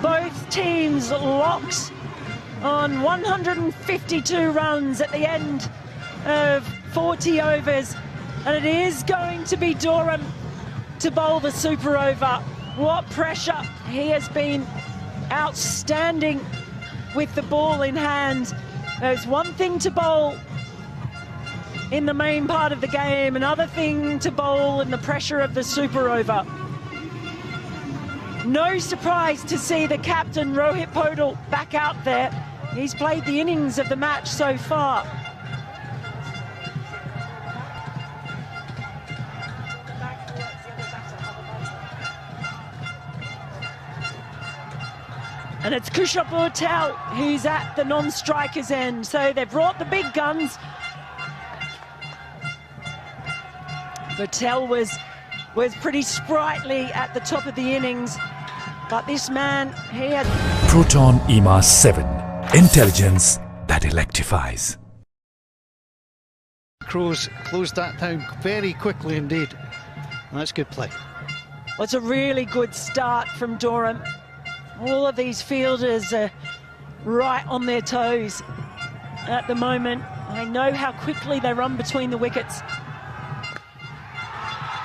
Both teams locked on 152 runs at the end of 40 overs. And it is going to be Durham to bowl the super over. What pressure. He has been outstanding with the ball in hand. There's one thing to bowl in the main part of the game, another thing to bowl in the pressure of the super over. No surprise to see the captain, Rohit Podal, back out there. He's played the innings of the match so far. And it's Kushrap Patel who's at the non-striker's end. So they've brought the big guns. Patel was pretty sprightly at the top of the innings. But this man, he had... Proton EMAS 7. Intelligence that electrifies. Crows closed that down very quickly indeed. And that's good play. Well, it's a really good start from Durham. All of these fielders are right on their toes at the moment. I know how quickly they run between the wickets.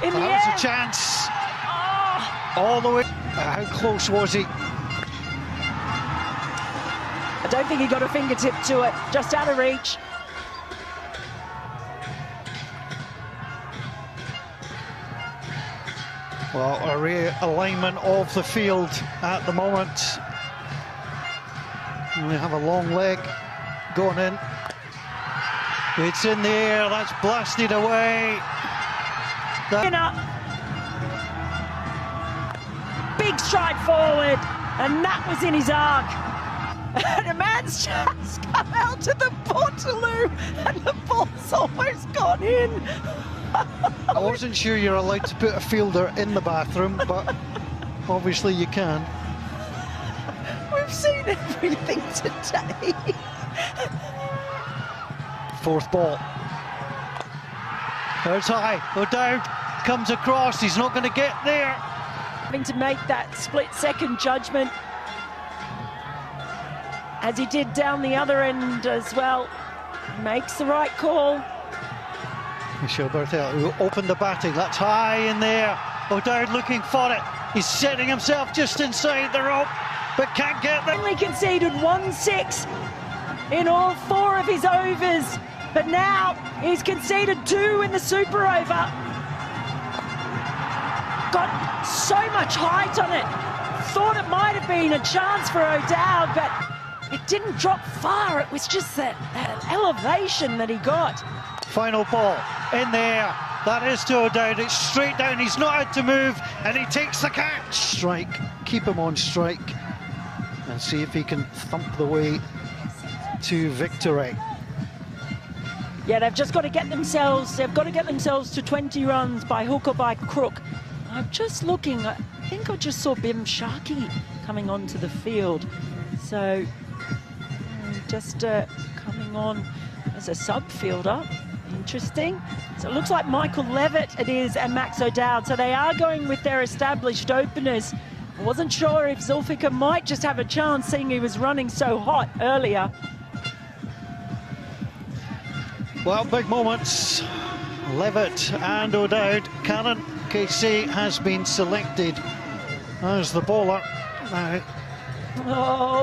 In the air. That was a chance. Oh. All the way. How close was he? I don't think he got a fingertip to it. Just out of reach. Well, a realignment of the field at the moment. We have a long leg going in. It's in the air, that's blasted away. Big stride forward, and that was in his arc. And a man's just come out to the Portaloo, and the ball's almost gone in. I wasn't sure you're allowed to put a fielder in the bathroom, but obviously you can. We've seen everything today. Fourth ball. It's high, O'Dowd comes across, he's not going to get there. Having to make that split-second judgment, as he did down the other end as well. Makes the right call. Michel Bartel, who opened the batting, that's high in there. O'Dowd looking for it. He's setting himself just inside the rope, but can't get there. Only conceded 1-6 in all 4 of his overs, but now he's conceded 2 in the super over. Got so much height on it. Thought it might have been a chance for O'Dowd, but it didn't drop far. It was just that elevation that he got. Final ball in there. That is to O'Dowd. It's straight down. He's not had to move, and he takes the catch. Strike. Keep him on strike, and see if he can thump the way to victory. Yeah, they've just got to get themselves. They've got to get themselves to 20 runs by hook or by crook. I'm just looking. I think I just saw Bim Sharkey coming onto the field. So just coming on as a sub fielder. Interesting. So it looks like Michael Levitt it is and Max O'Dowd. So they are going with their established openers. I wasn't sure if Zulfikar might just have a chance, seeing he was running so hot earlier. Well, big moments. Levitt and O'Dowd. Karen Casey has been selected as the bowler. Now,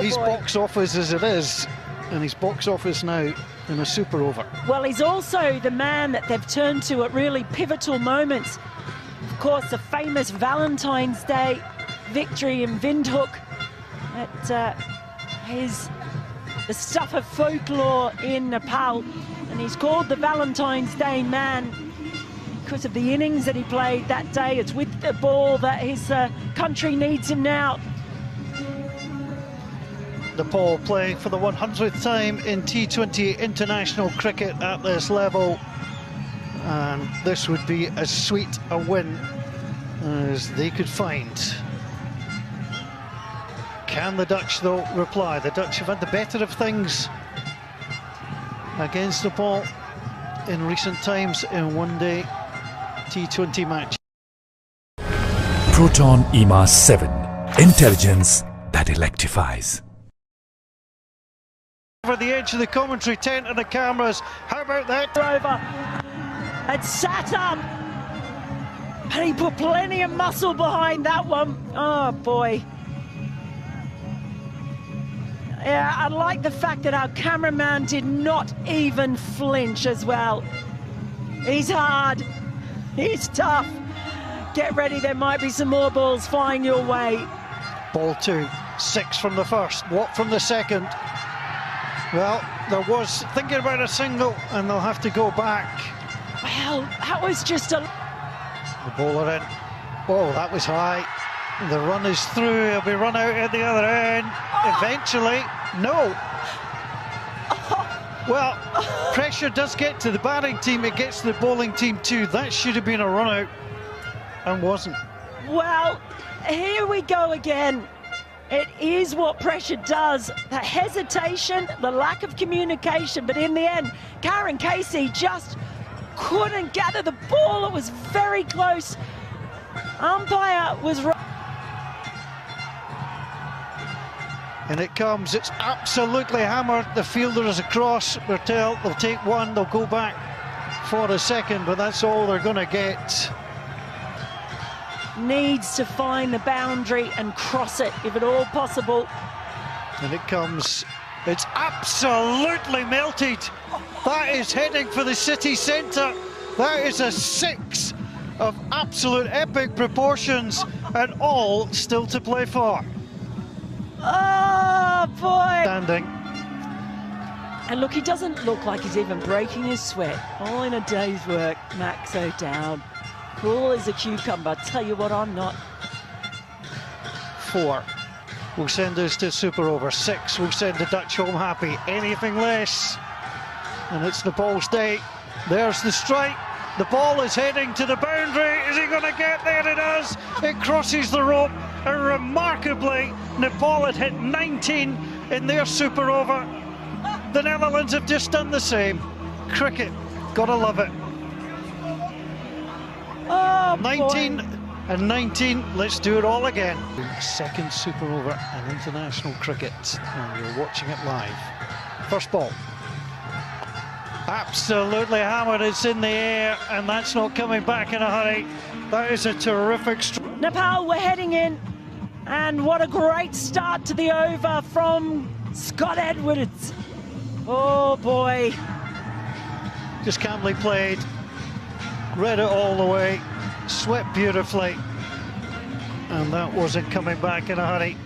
he's box office as it is, and he's box office now in a super over. Well, he's also the man that they've turned to at really pivotal moments. Of course, the famous Valentine's Day victory in Windhoek. The stuff of folklore in Nepal, and he's called the Valentine's Day man because of the innings that he played that day. It's with the ball that his country needs him now. Nepal playing for the 100th time in T20 international cricket at this level, and this would be as sweet a win as they could find. Can the Dutch though reply? The Dutch have had the better of things against Nepal in recent times in one-day T20 match. Proton EMAS 7. Intelligence that electrifies. Over the edge of the commentary tent and the cameras. How about that? Over and sat up, and he put plenty of muscle behind that one. Oh boy. Yeah, I like the fact that our cameraman did not even flinch as well. He's hard, he's tough. Get ready, there might be some more balls flying your way. Ball 2, 6 from the first, what from the second? Well, there was thinking about a single, and they'll have to go back. Well, that was just a... The bowler in. Oh, that was high. The run is through. He'll be run out at the other end. Eventually, no. Well, pressure does get to the batting team. It gets to the bowling team too. That should have been a run out, and wasn't. Well, here we go again. It is what pressure does. The hesitation, the lack of communication, but in the end, Karen Casey just couldn't gather the ball. It was very close. Umpire was right. And it comes, it's absolutely hammered. The fielder is across. They'll take one, they'll go back for a second, but that's all they're going to get. Needs to find the boundary and cross it, if at all possible. And it comes, it's absolutely melted. That is heading for the city centre. That is a 6 of absolute epic proportions, and all still to play for. Oh boy! Standing. And look, he doesn't look like he's even breaking his sweat. All in a day's work. Max O'Dowd, cool as a cucumber. Tell you what, I'm not. 4 will send us to super over. 6 will send the Dutch home happy. Anything less, and it's Nepal's day. There's the strike. The ball is heading to the boundary. Is he going to get there? It does. It crosses the rope. And remarkably, Nepal had hit 19 in their super over. The Netherlands have just done the same. Cricket, gotta love it. Oh, 19 boy. and 19, let's do it all again. Second super over in international cricket, and you're watching it live. First ball. Absolutely hammered, it's in the air, and that's not coming back in a hurry. That is a terrific strike. Nepal were heading in, and what a great start to the over from Scott Edwards. Oh boy. Just calmly played, read it all the way, swept beautifully, and that wasn't coming back in a hurry.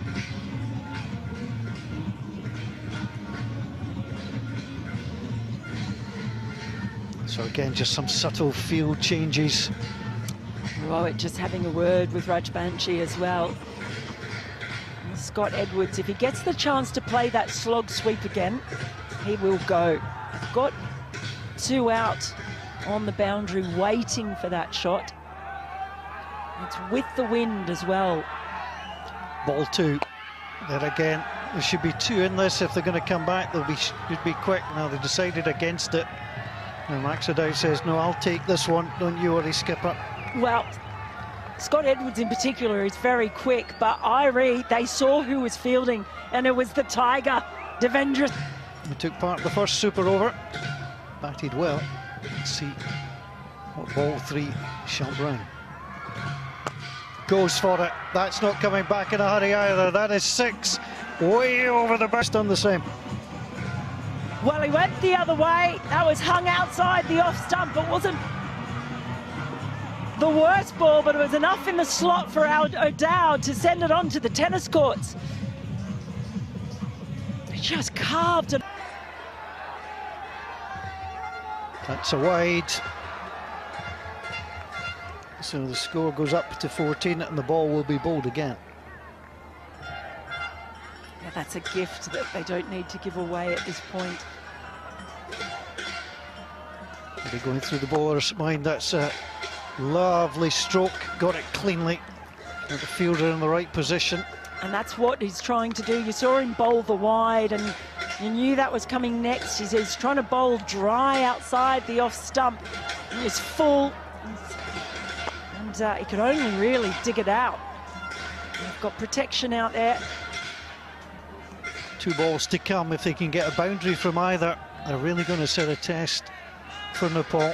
So again, just some subtle field changes. Rowett just having a word with Rajbanshi as well. And Scott Edwards, if he gets the chance to play that slog sweep again, he will go. Got 2 out on the boundary waiting for that shot. It's with the wind as well. Ball 2. Then again, there should be 2 in this. If they're going to come back, they'll should be quick. Now they decided against it. And Max O'Dowd says, no, I'll take this one. Don't you worry, skipper. Well, Scott Edwards in particular is very quick, but Irie, they saw who was fielding, and it was the Tiger, Devendra. He took part in the first super over. Batted well. Let's see what ball 3 shall bring. Goes for it. That's not coming back in a hurry either. That is 6. Way over the burst on the same. Well, he went the other way. That was hung outside the off stump. It wasn't the worst ball, but it was enough in the slot for O'Dowd to send it on to the tennis courts. He just carved it. That's a wide. So the score goes up to 14 and the ball will be bowled again. Yeah, that's a gift that they don't need to give away at this point. They're going through the bowler's mind. That's a lovely stroke. Got it cleanly. Got the fielder in the right position. And that's what he's trying to do. You saw him bowl the wide, and you knew that was coming next. He's trying to bowl dry outside the off stump. He was full, and he could only really dig it out. You've got protection out there. 2 balls to come. If they can get a boundary from either, they're really going to set a test for Nepal.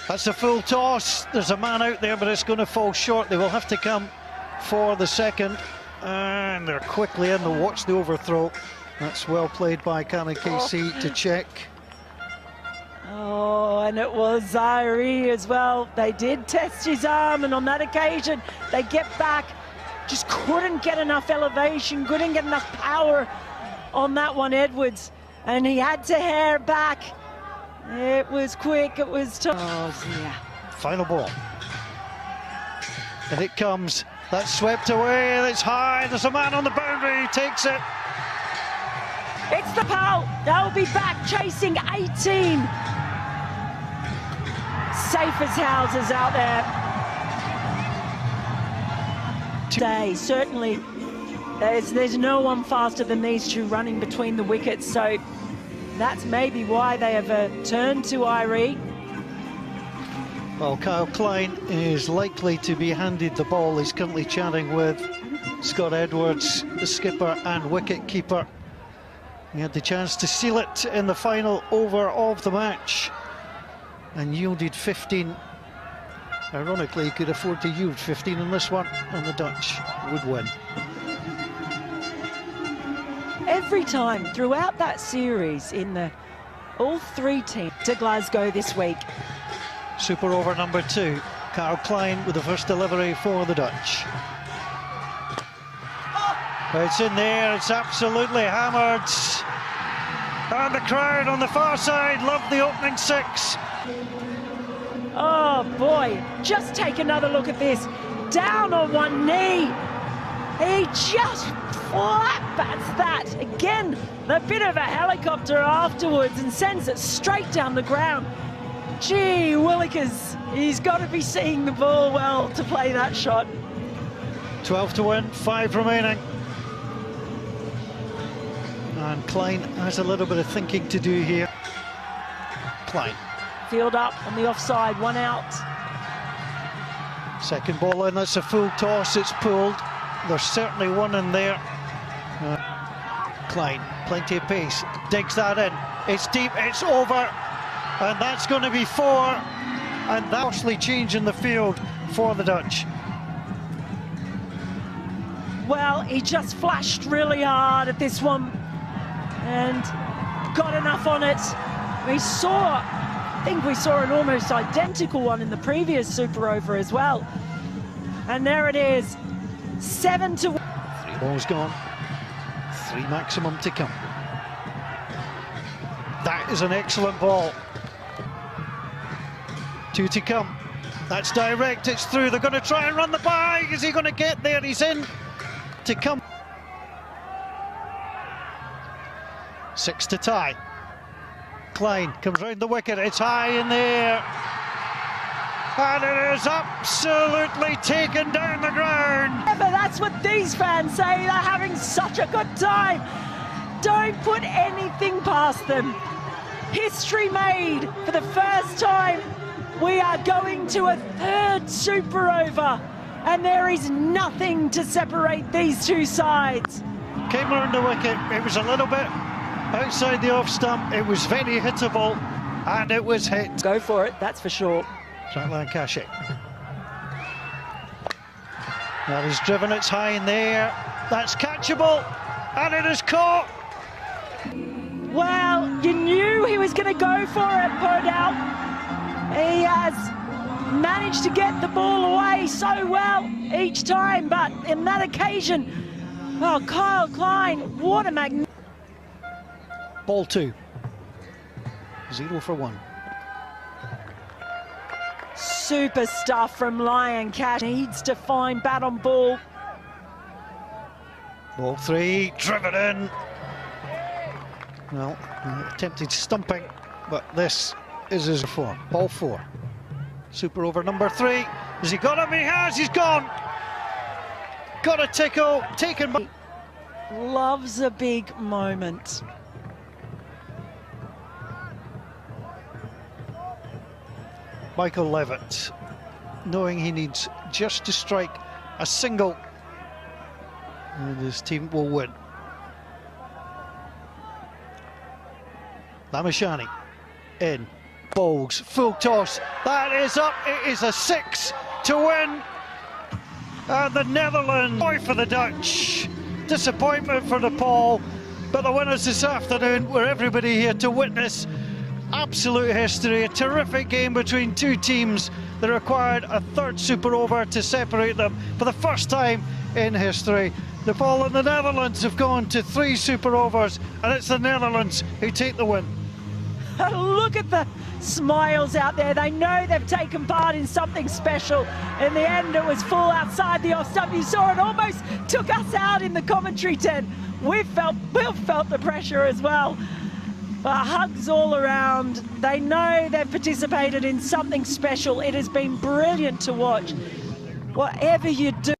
That's a full toss. There's a man out there, but it's going to fall short. They will have to come for the second. And they're quickly in to watch the overthrow. That's well played by Karan Casey to check. Oh, and it was Zaire as well. They did test his arm, and on that occasion, they get back. Just couldn't get enough elevation, couldn't get enough power on that one, Edwards. And he had to hair back. It was quick, it was tough. Oh, yeah. Final ball. And it comes. That's swept away. That's high. There's a man on the boundary. He takes it. It's the Pal. They'll be back chasing 18. Safe as houses out there. Today, certainly, there's no one faster than these two running between the wickets. So that's maybe why they have turned to Irie. Well, Kyle Klein is likely to be handed the ball. He's currently chatting with Scott Edwards, the skipper and wicket-keeper. He had the chance to seal it in the final over of the match and yielded 15. Ironically, he could afford to yield 15 in this one, and the Dutch would win. Every time throughout that series all 3 teams to Glasgow this week. Super over number 2. Kyle Klein with the first delivery for the Dutch. It's in there, it's absolutely hammered. And the crowd on the far side love the opening 6. Oh boy, just take another look at this. Down on one knee. He just flat bats that. Again, a bit of a helicopter afterwards and sends it straight down the ground. Gee willikers, he's got to be seeing the ball well to play that shot. 12 to win, 5 remaining. And Klein has a little bit of thinking to do here. Klein. Field up on the offside, 1 out. Second ball in, that's a full toss, it's pulled. There's certainly one in there. Klein, plenty of pace, digs that in. It's deep, it's over. And that's going to be 4. And that's actually changing the field for the Dutch. Well, he just flashed really hard at this one and got enough on it. I think we saw an almost identical one in the previous Super Over as well. And there it is, 7 to 1. 3 balls gone, 3 maximum to come. That is an excellent ball. 2 to come. That's direct, it's through. They're going to try and run the bye. Is he going to get there? He's in to come. 6 to tie. Klein comes round the wicket, it's high in there. And it is absolutely taken down the ground. But that's what these fans say, they're having such a good time. Don't put anything past them. History made for the first time. We are going to a 3rd Super Over, and there is nothing to separate these two sides. Came around the wicket, it was a little bit outside the off stump, it was very hittable, and it was hit. Go for it, that's for sure. Shatlan Kashyap. That is driven, it's high in there, that's catchable, and it is caught. Well, you knew he was going to go for it, Podell. He has managed to get the ball away so well each time, but in that occasion, well, Kyle Klein, what a magnificent. Ball 2. 0 for 1. Super stuff from Lion Cash. Needs to find bat on ball. Ball 3, driven in. Well, attempted stumping, but this is his 4. Ball 4. Super over number 3. Has he got him? He has, he's gone. Got a tickle, taken by... Loves a big moment. Michael Levitt, knowing he needs just to strike a single and his team will win. Lamashani in, bowls, full toss, that is up, it is a 6 to win. And the Netherlands, joy for the Dutch, disappointment for Nepal, but the winners this afternoon were everybody here to witness absolute history, a terrific game between two teams that required a third super over to separate them for the first time in history. Nepal and the Netherlands have gone to 3 super overs, and it's the Netherlands who take the win. Look at the smiles out there. They know they've taken part in something special. In the end, it was full outside the off stump. You saw it almost took us out in the commentary tent. We've felt the pressure as well. But hugs all around. They know they've participated in something special. It has been brilliant to watch. Whatever you do,